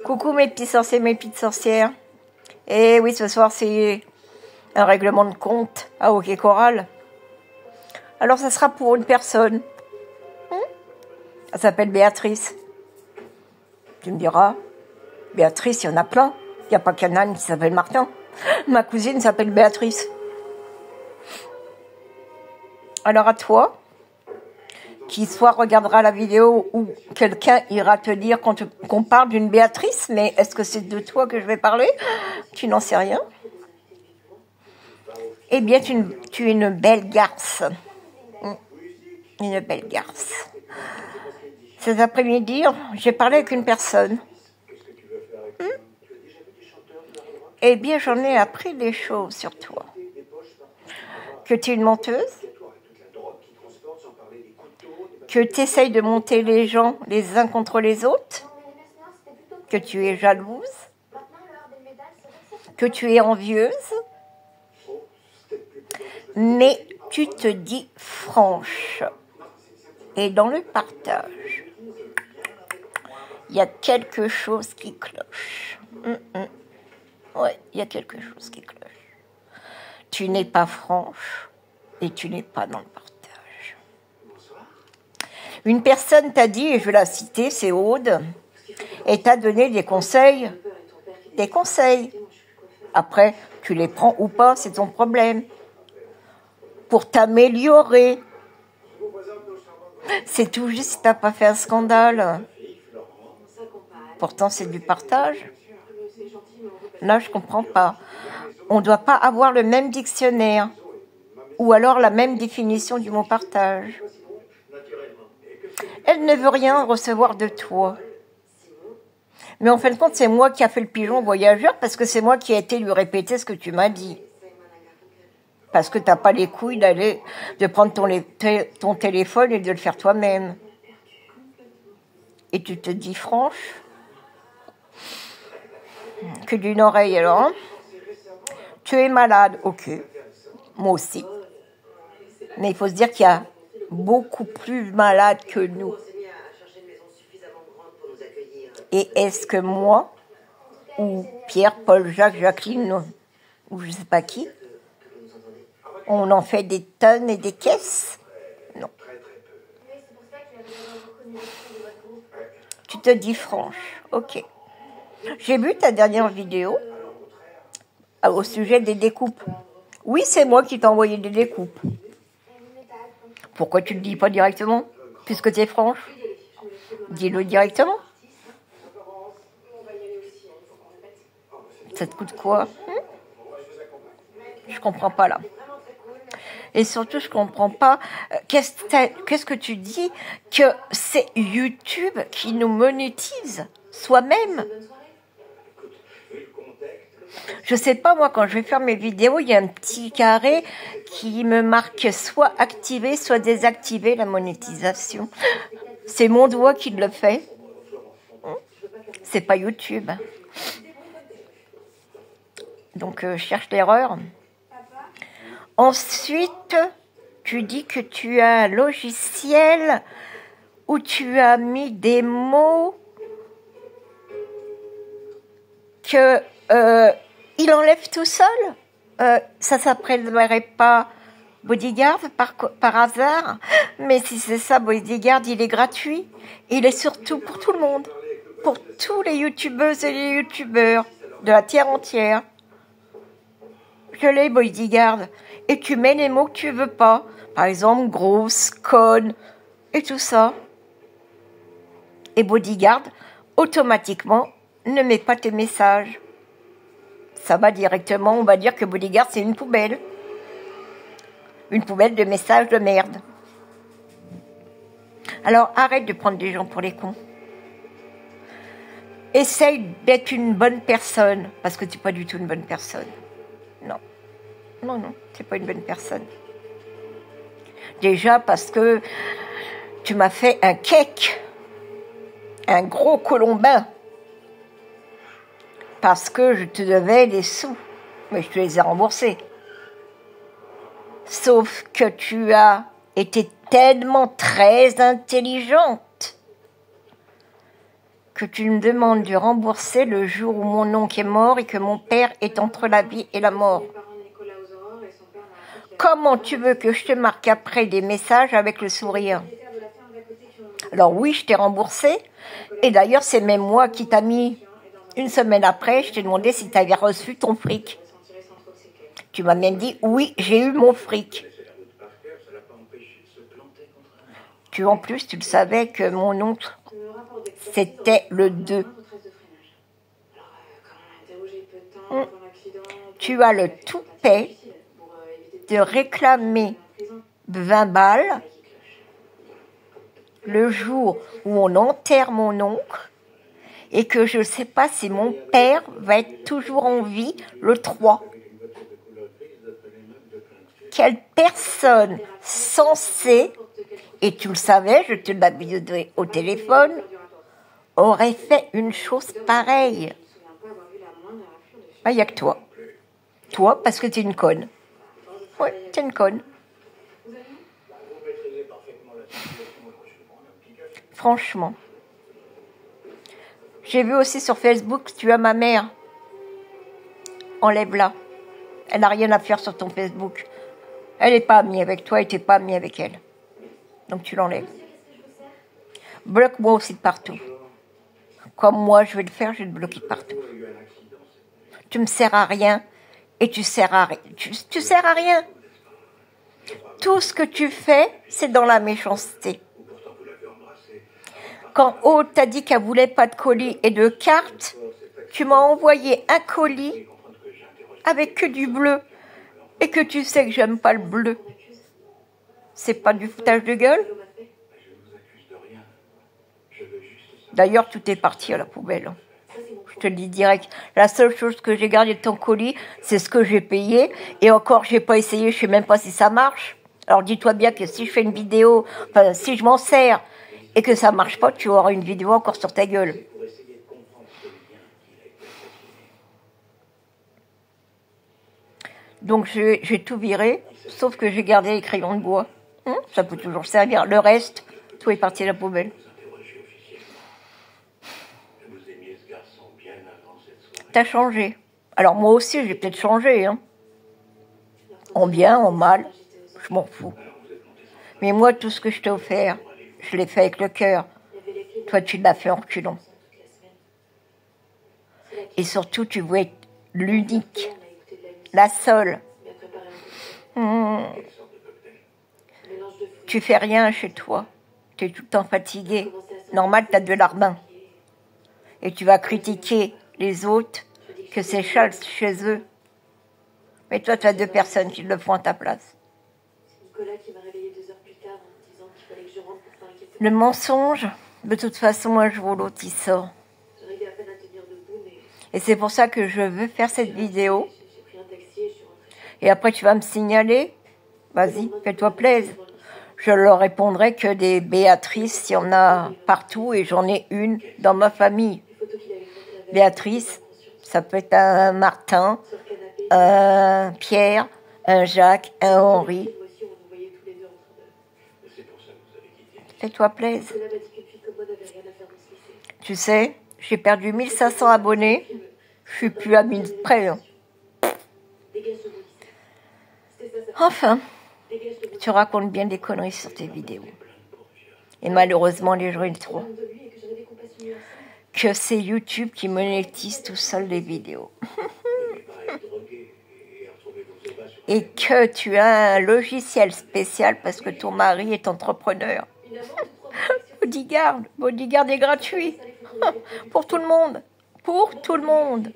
Coucou mes petits sorciers, mes petites sorcières. Et oui, ce soir c'est un règlement de compte à Hockey Choral. Alors ça sera pour une personne. Elle s'appelle Béatrice. Tu me diras, Béatrice, il y en a plein. Il n'y a pas qu'un âne qui s'appelle Martin. Ma cousine s'appelle Béatrice. Alors à toi, qui soit regardera la vidéo ou quelqu'un ira te dire qu'on parle d'une Béatrice, mais est-ce que c'est de toi que je vais parler? Tu n'en sais rien. Eh bien, tu es une belle garce. Une belle garce. Cet après-midi, j'ai parlé avec une personne. Eh bien, j'en ai appris des choses sur toi. Que tu es une menteuse. Que tu essayes de monter les gens les uns contre les autres. Que tu es jalouse. Que tu es envieuse. Mais tu te dis franche. Et dans le partage, il y a quelque chose qui cloche. Ouais, il y a quelque chose qui cloche. Tu n'es pas franche et tu n'es pas dans le partage. Une personne t'a dit, et je vais la citer, c'est Aude, et t'a donné des conseils. Des conseils. Après, tu les prends ou pas, c'est ton problème. Pour t'améliorer. C'est tout juste si t'as pas fait un scandale. Pourtant, c'est du partage. Là, je comprends pas. On ne doit pas avoir le même dictionnaire. Ou alors la même définition du mot partage. Elle ne veut rien recevoir de toi. Mais en fin de compte, c'est moi qui a fait le pigeon voyageur parce que c'est moi qui ai été lui répéter ce que tu m'as dit. Parce que tu n'as pas les couilles de prendre ton téléphone et de le faire toi-même. Et tu te dis franche. Que d'une oreille alors. Hein. Tu es malade, ok. Moi aussi. Mais il faut se dire qu'il y a beaucoup plus malades que nous. Et est-ce que moi, ou Pierre, Paul, Jacques, Jacqueline, ou je ne sais pas qui, on en fait des tonnes et des caisses? Non. Tu te dis franche, ok. J'ai vu ta dernière vidéo au sujet des découpes. Oui, c'est moi qui t'ai envoyé des découpes. Pourquoi tu ne le dis pas directement, puisque tu es franche? Dis-le directement. Ça te coûte quoi? Je comprends pas là. Et surtout, je comprends pas. Qu'est-ce que tu dis que c'est YouTube qui nous monétise soi-même? Je sais pas, moi, quand je vais faire mes vidéos, il y a un petit carré qui me marque soit activer, soit désactiver la monétisation. C'est mon doigt qui le fait. C'est pas YouTube. Donc, je cherche l'erreur. Ensuite, tu dis que tu as un logiciel où tu as mis des mots que il enlève tout seul. Ça s'appellerait pas Bodyguard par hasard, mais si c'est ça, Bodyguard, il est gratuit. Il est surtout pour tout le monde, pour tous les youtubeuses et les youtubeurs de la terre entière. Je l'ai, Bodyguard. Et tu mets les mots que tu veux pas. Par exemple, grosse, conne, et tout ça. Et Bodyguard, automatiquement, ne met pas tes messages. Ça va directement, on va dire que Bodyguard, c'est une poubelle. Une poubelle de messages de merde. Alors, arrête de prendre des gens pour les cons. Essaye d'être une bonne personne, parce que tu n'es pas du tout une bonne personne. Non. Non, tu n'es pas une bonne personne. Déjà parce que tu m'as fait un cake, un gros colombin, parce que je te devais des sous, mais je te les ai remboursés. Sauf que tu as été tellement très intelligente que tu me demandes de rembourser le jour où mon oncle est mort et que mon père est entre la vie et la mort. Comment tu veux que je te marque après des messages avec le sourire? Alors oui, je t'ai remboursé. Et d'ailleurs, c'est même moi qui t'a mis une semaine après, je t'ai demandé si tu avais reçu ton fric. Tu m'as même dit, oui, j'ai eu mon fric. En plus, tu le savais que mon oncle, c'était le 2. Tu as le toupet de réclamer 20 balles le jour où on enterre mon oncle et que je ne sais pas si mon père va être toujours en vie le 3. Quelle personne censée, et tu le savais, je te l'avais dit au téléphone, aurait fait une chose pareille? Il n'y a que toi. Toi, parce que tu es une conne. Oui, tu es une conne. Franchement. J'ai vu aussi sur Facebook, tu as ma mère. Enlève-la. Elle n'a rien à faire sur ton Facebook. Elle n'est pas amie avec toi et tu n'es pas amie avec elle. Donc tu l'enlèves. Bloque-moi aussi de partout. Comme moi, je vais le faire, je vais te bloquer de partout. Tu me sers à rien et tu sers à rien. Tu sers à rien. Tout ce que tu fais, c'est dans la méchanceté. Quand Aude t'a dit qu'elle voulait pas de colis et de cartes, tu m'as envoyé un colis avec que du bleu. Et que tu sais que j'aime pas le bleu. C'est pas du foutage de gueule? D'ailleurs, tout est parti à la poubelle. Je te le dis direct. La seule chose que j'ai gardée de ton colis, c'est ce que j'ai payé. Et encore, j'ai pas essayé, je sais même pas si ça marche. Alors dis-toi bien que si je fais une vidéo, enfin si je m'en sers et que ça marche pas, tu auras une vidéo encore sur ta gueule. Donc j'ai tout viré, sauf que j'ai gardé les crayons de bois. Ça peut toujours servir. Le reste, tout est parti à la poubelle. T'as changé. Alors moi aussi, j'ai peut-être changé. En bien, en mal, je m'en fous. Mais moi, tout ce que je t'ai offert, je l'ai fait avec le cœur. Toi, tu l'as fait en reculant. Et surtout, tu veux être l'unique, la seule. Tu fais rien chez toi. Tu es tout le temps fatigué. Normal, tu as de l'arbin. Et tu vas critiquer les autres que c'est chale chez eux. Mais toi, tu as 2 personnes qui le font à ta place. Le mensonge, de toute façon, un jour ou l'autre, il sort. Et c'est pour ça que je veux faire cette vidéo. Et après, tu vas me signaler. Vas-y, fais-toi plaisir. Je leur répondrai que des Béatrice, il y en a partout et j'en ai une dans ma famille. Béatrice, ça peut être un Martin, un Pierre, un Jacques, un Henri. Fais-toi plaisir. Tu sais, j'ai perdu 1500 abonnés. Je suis plus à 1000 près. Enfin, tu racontes bien des conneries sur tes vidéos. Et malheureusement, les gens, ils trouvent que c'est YouTube qui monétise tout seul les vidéos. Et que tu as un logiciel spécial parce que ton mari est entrepreneur. Bodyguard est gratuit. Pour tout le monde. Pour tout le monde.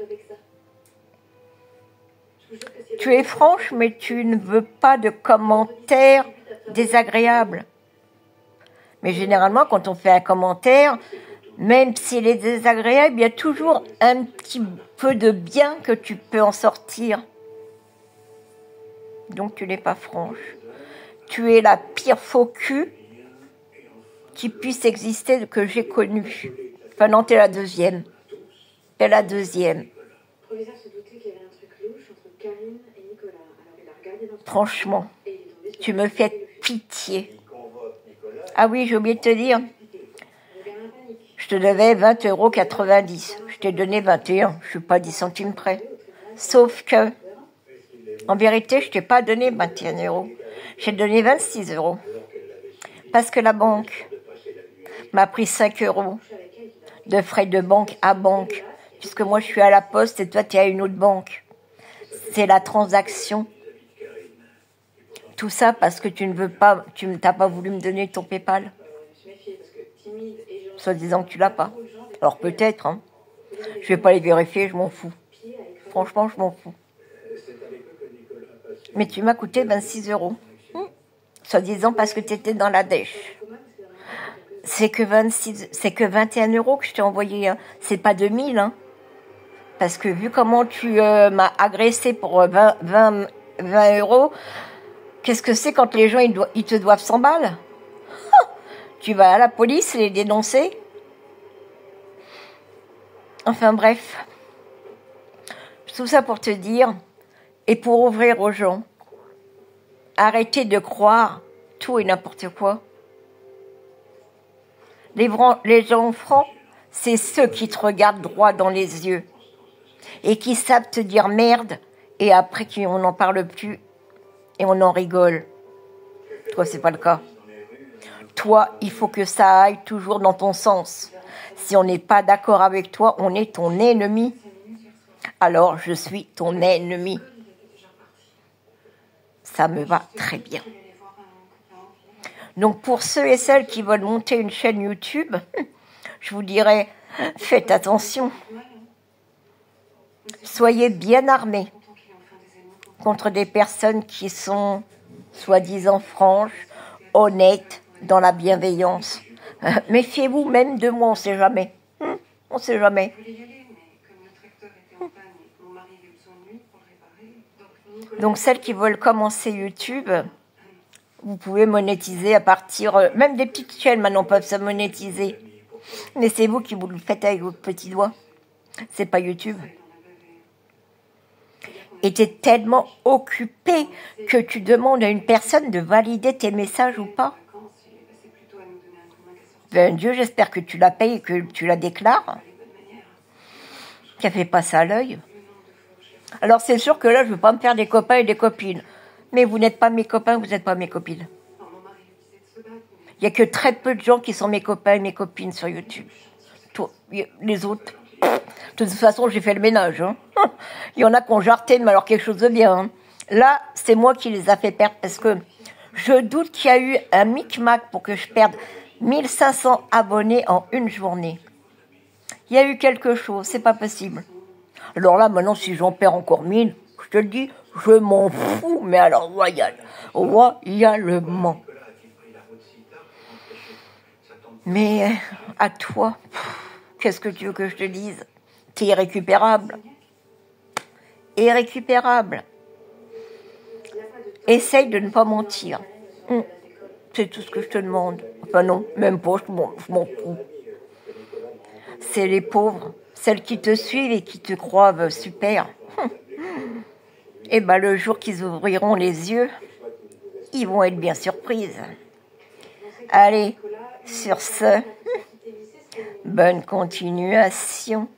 Tu es franche, mais tu ne veux pas de commentaires désagréables. Mais généralement, quand on fait un commentaire, même s'il est désagréable, il y a toujours un petit peu de bien que tu peux en sortir. Donc tu n'es pas franche. Tu es la pire faux cul qui puisse exister que j'ai connue. Enfin non, t'es la deuxième. T'es la deuxième. Franchement, tu me fais pitié. Ah oui, j'ai oublié de te dire. Je te devais 20,90 €. Je t'ai donné 21, je suis pas 10 centimes près. Sauf que, en vérité, je t'ai pas donné 21 €. J'ai donné 26 €. Parce que la banque m'a pris 5 € de frais de banque à banque. Puisque moi, je suis à la poste et toi, tu es à une autre banque. C'est la transaction. Tout ça parce que tu n'as pas voulu me donner ton PayPal. Soit disant que tu l'as pas. Alors peut-être, hein. Je vais pas les vérifier, je m'en fous. Franchement, je m'en fous. Mais tu m'as coûté 26 €. Soit disant parce que tu étais dans la dèche. C'est que 21 € que je t'ai envoyé, hein. C'est pas 2000, hein. Parce que vu comment tu m'as agressé pour 20 €, qu'est-ce que c'est quand les gens ils te doivent 100 balles? Tu vas à la police les dénoncer? Enfin bref. Tout ça pour te dire, et pour ouvrir aux gens, arrêtez de croire tout et n'importe quoi. Les gens francs, c'est ceux qui te regardent droit dans les yeux et qui savent te dire merde et après on n'en parle plus et on en rigole. Toi, c'est pas le cas. Toi, il faut que ça aille toujours dans ton sens. Si on n'est pas d'accord avec toi, on est ton ennemi. Alors, je suis ton ennemi. Ça me va très bien. Donc, pour ceux et celles qui veulent monter une chaîne YouTube, je vous dirais, faites attention. Soyez bien armés contre des personnes qui sont soi-disant franches, honnêtes, dans la bienveillance. Méfiez-vous même de moi, on ne sait jamais. On ne sait jamais. Donc celles qui veulent commencer YouTube, vous pouvez monétiser à partir... même des petites chaînes maintenant peuvent se monétiser. Mais c'est vous qui vous le faites avec votre petit doigt. C'est pas YouTube. Et tu es tellement occupé que tu demandes à une personne de valider tes messages ou pas. Ben Dieu, j'espère que tu la payes et que tu la déclares. Qu'elle fait pas ça à l'œil. Alors c'est sûr que là, je ne veux pas me faire des copains et des copines. Mais vous n'êtes pas mes copains, vous n'êtes pas mes copines. Il n'y a que très peu de gens qui sont mes copains et mes copines sur YouTube. Les autres, de toute façon, j'ai fait le ménage. Hein. Il y en a qui ont jarté, mais alors quelque chose de bien. Hein. Là, c'est moi qui les a fait perdre parce que je doute qu'il y a eu un micmac pour que je perde 1500 abonnés en une journée. Il y a eu quelque chose, c'est pas possible. Alors là, maintenant, si j'en perds encore 1000, je te le dis, je m'en fous, mais alors royalement. Mais à toi, qu'est-ce que tu veux que je te dise? T'es irrécupérable. Irrécupérable. Essaye de ne pas mentir. C'est tout ce que je te demande. Enfin non, même pas, je m'en fous. C'est les pauvres, celles qui te suivent et qui te croient super. Et ben le jour qu'ils ouvriront les yeux, ils vont être bien surprises. Allez, sur ce, bonne continuation.